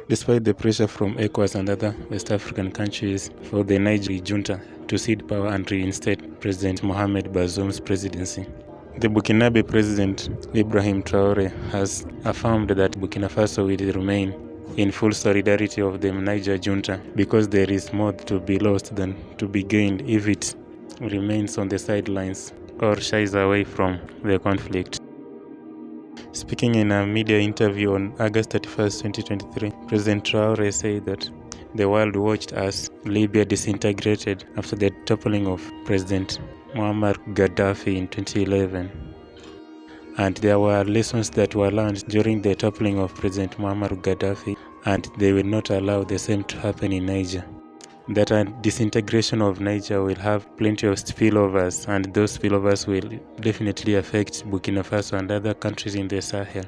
despite the pressure from ECOWAS and other West African countries for the Niger junta to cede power and reinstate President Mohamed Bazoum's presidency. The Burkinabe president, Ibrahim Traoré, has affirmed that Burkina Faso will remain in full solidarity of the Niger junta because there is more to be lost than to be gained if it remains on the sidelines or shies away from the conflict. Speaking in a media interview on August 31st, 2023, President Traoré said that the world watched as Libya disintegrated after the toppling of President Muammar Gaddafi in 2011. And there were lessons that were learned during the toppling of President Muammar Gaddafi, and they will not allow the same to happen in Niger. That a disintegration of Niger will have plenty of spillovers, and those spillovers will definitely affect Burkina Faso and other countries in the Sahel,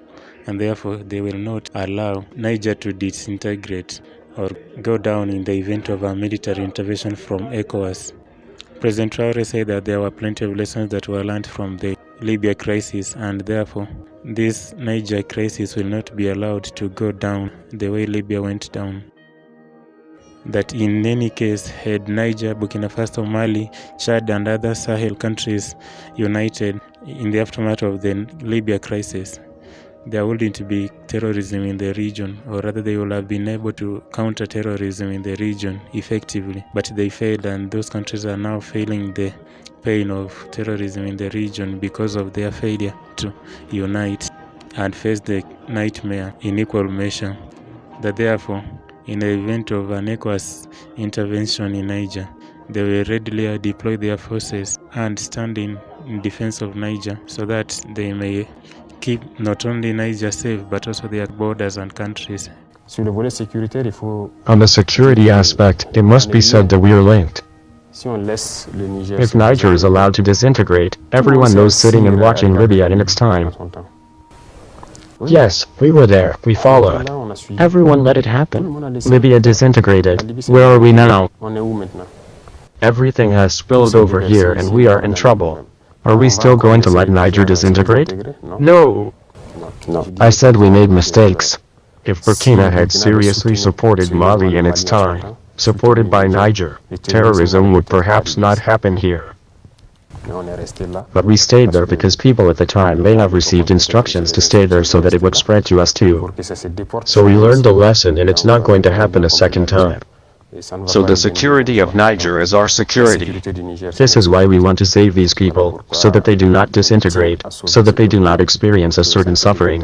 and therefore they will not allow Niger to disintegrate or go down in the event of a military intervention from ECOWAS. President Traoré said that there were plenty of lessons that were learned from the Libya crisis, and therefore this Niger crisis will not be allowed to go down the way Libya went down. That in any case, had Niger, Burkina Faso, Mali, Chad and other Sahel countries united in the aftermath of the Libya crisis, there wouldn't be terrorism in the region, or rather they would have been able to counter terrorism in the region effectively. But they failed, and those countries are now feeling the pain of terrorism in the region because of their failure to unite and face the nightmare in equal measure. That therefore, in the event of an ECOWAS intervention in Niger, they will readily deploy their forces and stand in defense of Niger so that they may keep not only Niger safe but also their borders and countries. On the security aspect, it must be said that we are linked. If Niger is allowed to disintegrate, everyone knows sitting and watching Libya in its time. Yes, we were there, we followed. Everyone let it happen. Libya disintegrated. Where are we now? Everything has spilled over here and we are in trouble. Are we still going to let Niger disintegrate? No. I said we made mistakes. If Burkina had seriously supported Mali in its time, supported by Niger, terrorism would perhaps not happen here. But we stayed there because people at the time may have received instructions to stay there so that it would spread to us too. So we learned the lesson and it's not going to happen a second time. So the security of Niger is our security. This is why we want to save these people, so that they do not disintegrate, so that they do not experience a certain suffering.